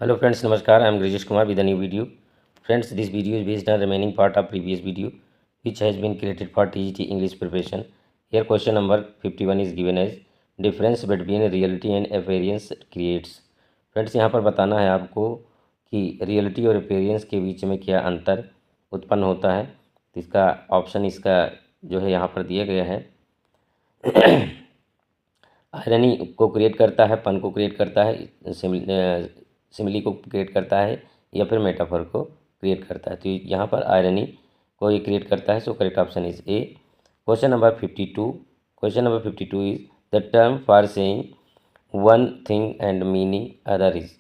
Hello friends, Namaskar. I am Grijesh Kumar with a new video. Friends, this video is based on remaining part of previous video which has been created for TGT English preparation. Here question number 51 is given as difference between reality and appearance creates. Friends यहाँ पर बताना है आपको कि reality और appearance के बीच में क्या अंतर उत्पन्न होता है। तो इसका ऑप्शन इसका जो है यहाँ पर दिया गया है। आयरनी को क्रिएट करता है, पन को क्रिएट करता है, सिमिली को क्रिएट करता है या फिर मेटाफर को क्रिएट करता है। तो यहाँ पर आयरनी को ये क्रिएट करता है। So correct option is A. Question number 52। Question number 52 is the term for saying one thing and meaning other is.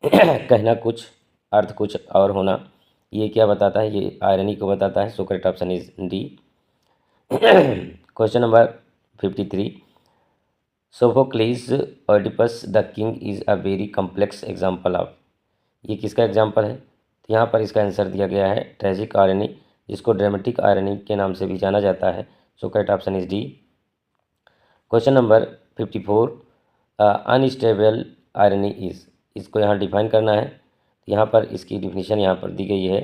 कहना कुछ, अर्थ कुछ और होना, ये क्या बताता है? ये आयरनी को बताता है। So correct option is D. Question number 53। Sophocles Oedipus the king is a very complex example of. ये किसका एग्जाम्पल है? तो यहाँ पर इसका आंसर दिया गया है ट्रेजिक आयरनी, जिसको ड्रामेटिक आयरनी के नाम से भी जाना जाता है। So correct option is D. Question number 54। Unstable irony is, इसको यहाँ डिफाइन करना है। यहाँ पर इसकी डिफिनीशन यहाँ पर दी गई है।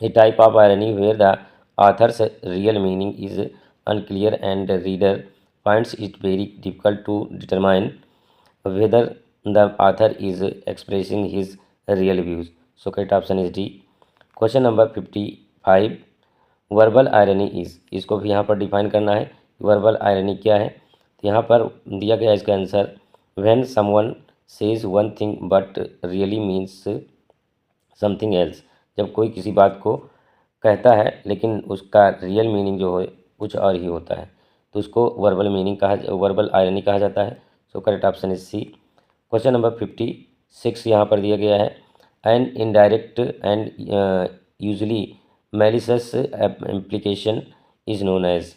A type of irony where the author's real meaning is unclear and the reader finds it very difficult to determine whether the author is expressing his real views. So correct option is D. Question number 55. Verbal irony is, इसको भी यहाँ पर define करना है। Verbal irony क्या है? तो यहाँ पर दिया गया इसका answer when someone says one thing but really means something else. जब कोई किसी बात को कहता है लेकिन उसका रियल मीनिंग जो है कुछ और ही होता है, तो उसको वर्बल आयरनी कहा जाता है। So correct option is C. Question number 56 यहाँ पर दिया गया है an indirect and usually malicious application is known as.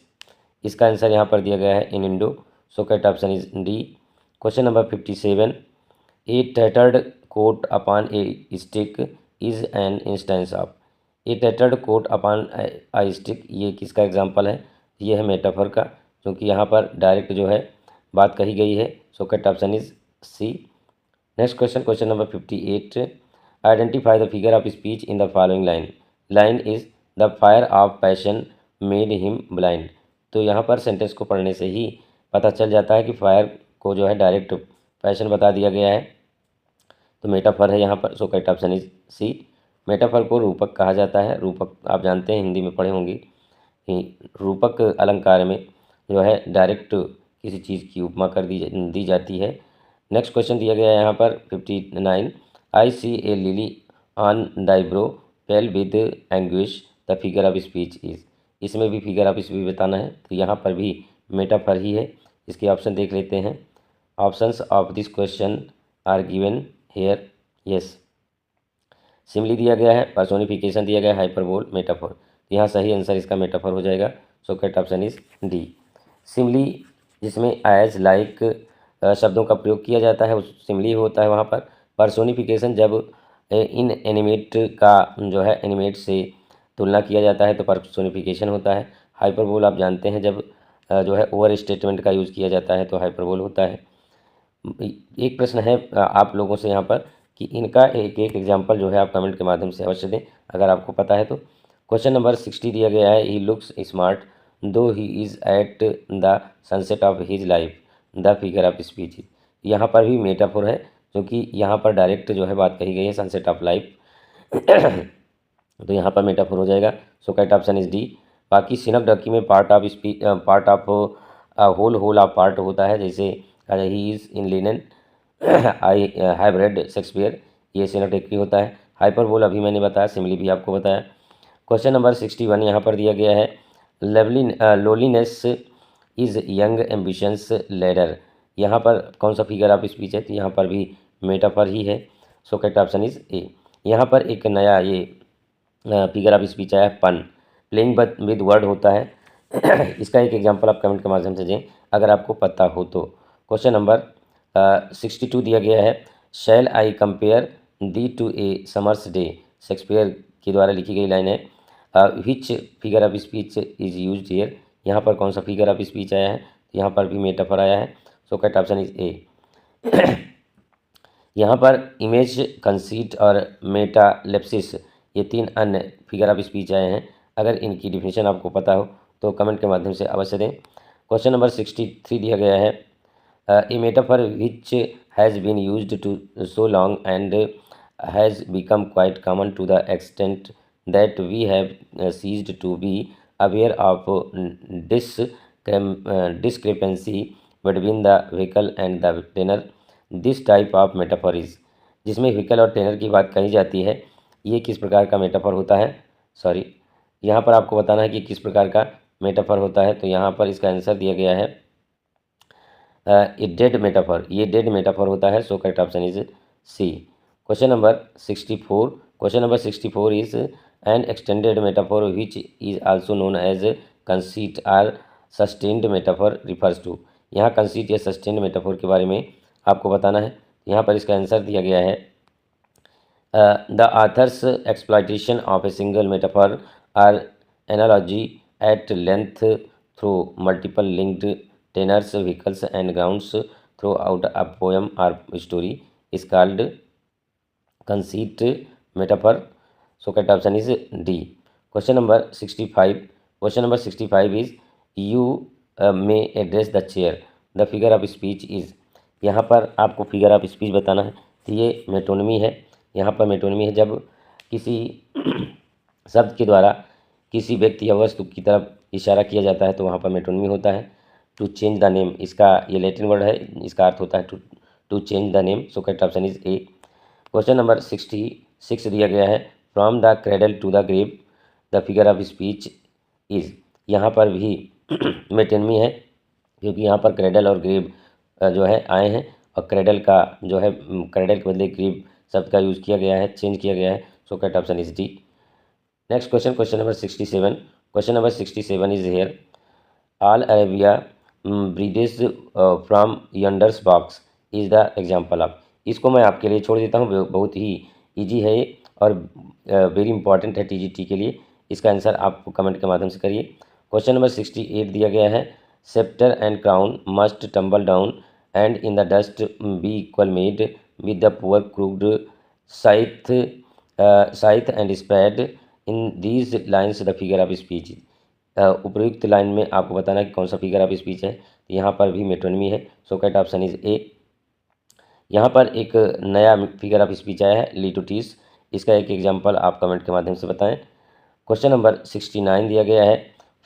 इसका आंसर यहाँ पर दिया गया है innuendo. So correct option is D. Question number 57। A tattered coat upon a stick is an instance of. A tattered coat upon I stick, ये किसका example है? ये है मेटाफर का, क्योंकि यहाँ पर डायरेक्ट जो है बात कही गई है। So correct option is C. Next question, question number 58। Identify the figure of speech in the following line. Line is the fire of passion made him blind. तो यहाँ पर सेंटेंस को पढ़ने से ही पता चल जाता है कि फायर को जो है डायरेक्ट पैशन बता दिया गया है, तो मेटाफर है यहाँ पर। So correct option is C. Metaphor को रूपक कहा जाता है। रूपक आप जानते हैं, हिंदी में पढ़े होंगे कि रूपक अलंकार में जो है डायरेक्ट किसी चीज़ की उपमा कर दी जाती है। नेक्स्ट क्वेश्चन दिया गया है यहाँ पर 59। I see a lily on thy brow pale with anguish the figure of speech is. इसमें भी फिगर ऑफ स्पीच बताना है, तो यहाँ पर भी मेटाफर ही है। इसके ऑप्शन देख लेते हैं। Options of this question are given here. Yes, simile दिया गया है, पर्सोनिफिकेशन दिया गया है, हाइपरबोल, मेटाफर। यहाँ सही आंसर इसका मेटाफर हो जाएगा। So correct option is D. Simile जिसमें एज लाइक शब्दों का प्रयोग किया जाता है उस सिमली होता है वहाँ पर। पर्सोनिफिकेशन जब इन एनिमेट का जो है एनिमेट से तुलना किया जाता है तो पर्सोनिफिकेशन होता है। हाइपरबोल आप जानते हैं जब जो है ओवर स्टेटमेंट का यूज़ किया जाता है तो हाइपरबोल होता है। एक प्रश्न है आप लोगों से यहाँ पर कि इनका एक एक एग्जाम्पल जो है आप कमेंट के माध्यम से अवश्य दें अगर आपको पता है तो। क्वेश्चन नंबर 60 दिया गया है ही लुक्स स्मार्ट दो he is at the sunset of his life the figure of speech. यहाँ पर भी मेटाफोर है, क्योंकि यहाँ पर डायरेक्ट जो है बात कही गई है सनसेट ऑफ लाइफ। तो यहाँ पर मेटाफोर हो जाएगा। So correct option is D. बाकी सिनक डकी में part of speech part of whole of part होता है, जैसे he is in linen I have read Shakespeare, ये सिनोटेक्टिव होता है। हाइपरबोल अभी मैंने बताया, सिमिली भी आपको बताया। क्वेश्चन नंबर 61 यहाँ पर दिया गया है लोलीनेस इज़ यंग एम्बिशंस लेडर। यहाँ पर कौन सा फिगर ऑफ स्पीच है? तो यहाँ पर भी मेटाफर ही है। सो करेक्ट ऑप्शन इज ए। यहाँ पर एक नया ये फिगर ऑफ स्पीच आया पन, प्लेइंग विद वर्ड होता है। इसका एक एग्जांपल आप कमेंट के माध्यम से दें अगर आपको पता हो तो। क्वेश्चन नंबर 62 दिया गया है shall I compare thee to a summer's day. Shakespeare के द्वारा लिखी गई लाइन है। Which figure of speech is use here. यहाँ पर कौन सा फिगर ऑफ स्पीच आया है? यहाँ पर भी मेटाफर आया है। सो करेक्ट ऑप्शन इज ए। यहाँ पर इमेज, कंसीट और मेटालेप्सिस ये 3 अन्य फिगर ऑफ स्पीच आए हैं। अगर इनकी डिफिनीशन आपको पता हो तो कमेंट के माध्यम से अवश्य दें। क्वेश्चन नंबर 63 दिया गया है, a metaphor which has been used to so long and has become quite common to the extent that we have ceased to be aware of discrepancy between the vehicle and the tenor. This type of metaphor is, जिसमें vehicle और tenor की बात कही जाती है, ये किस प्रकार का मेटाफर होता है। सॉरी, यहाँ पर आपको बताना है कि किस प्रकार का मेटाफर होता है। तो यहाँ पर इसका आंसर दिया गया है ए डेड मेटाफर, ये डेड मेटाफर होता है। So correct option is C. Question number 64, question number 64 is an extended metaphor which is also known as conceit or sustained metaphor refers to. यहाँ कंसीट या sustained metaphor के बारे में आपको बताना है। यहाँ पर इसका आंसर दिया गया है the author's exploitation of a single metaphor or analogy at length through multiple linked tenors, vehicles and grounds throughout a poem or story is called conceit metaphor. So correct option is D. Question number 65, question number 65 is you may address the chair, the figure of speech is. यहाँ पर आपको figure of speech बताना है। तो ये metonymy है। यहाँ पर मेटोनमी है, जब किसी शब्द के द्वारा किसी व्यक्ति या वस्तु की तरफ इशारा किया जाता है तो वहाँ पर मेटोनमी होता है। टू चेंज द नेम, इसका ये लैटिन वर्ड है, इसका अर्थ होता है to change the name. So correct option is A. Question number 66 दिया गया है, from the cradle to the grave the figure of speech is. यहाँ पर भी मेटोनमी है, क्योंकि यहाँ पर क्रेडल और ग्रेव जो है आए हैं, और क्रेडल का जो है क्रेडल के बदले ग्रेव शब्द का यूज़ किया गया है, चेंज किया गया है। So correct option is D. Next question, question number 67, question number 67 is here, all Arabia breathes from yonder box is the example of. इसको मैं आपके लिए छोड़ देता हूँ, बहुत ही ईजी है ये और वेरी इंपॉर्टेंट है टीजीटी के लिए। इसका आंसर आप कमेंट के माध्यम से करिए। क्वेश्चन नंबर 68 दिया गया है, sceptre and crown must tumble down and in the dust be equal made with the poor crude scythe and spade in these lines the figure of speech. उपयुक्त line में आपको बताना कि कौन सा फिगर ऑफ स्पीच है। यहाँ पर भी मेटोनमी है। सो करेक्ट ऑप्शन इज ए। यहाँ पर एक नया फिगर ऑफ स्पीच आया है, लिटोटिस। इसका एक एग्जांपल आप कमेंट के माध्यम से बताएं। क्वेश्चन नंबर 69 दिया गया है,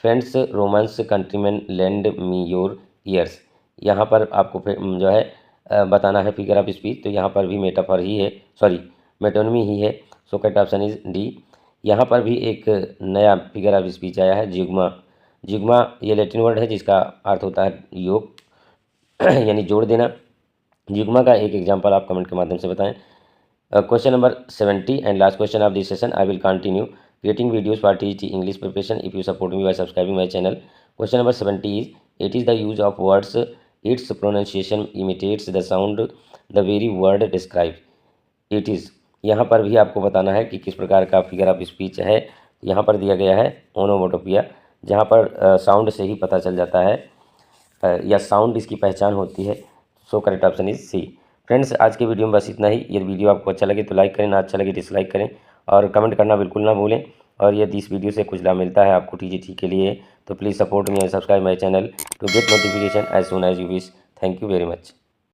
friends romance countryman land me your ears. यहाँ पर आपको जो है बताना है फिगर ऑफ स्पीच। तो यहाँ पर भी मेटाफर ही है, सॉरी मेटोनमी ही है। So correct option is D. यहाँ पर भी एक नया फिगर ऑफ स्पीच आया है, जिग्मा। जिग्मा ये लैटिन वर्ड है जिसका अर्थ होता है योग यानी जोड़ देना। जिग्मा का एक एग्जांपल आप कमेंट के माध्यम से बताएं। Question number 70 and last question of this session, I will continue creating videos for TET English preparation if you support me by subscribing my channel. Question number 70 is, it is the use of words, its pronunciation imitates the sound the very word describes. It is, यहाँ पर भी आपको बताना है कि किस प्रकार का फिगर ऑफ स्पीच है। यहाँ पर दिया गया है ओनोमोटोपिया, जहाँ पर साउंड से ही पता चल जाता है या साउंड इसकी पहचान होती है। So correct option is C. Friends, आज के वीडियो में बस इतना ही। यदि वीडियो आपको अच्छा लगे तो लाइक करें, ना अच्छा लगे डिसलाइक करें, और कमेंट करना बिल्कुल ना भूलें। और यदि इस वीडियो से कुछ लाभ मिलता है आपको टीजीटी के लिए तो please support me and subscribe my channel to get notification as soon as you wish. Thank you very much.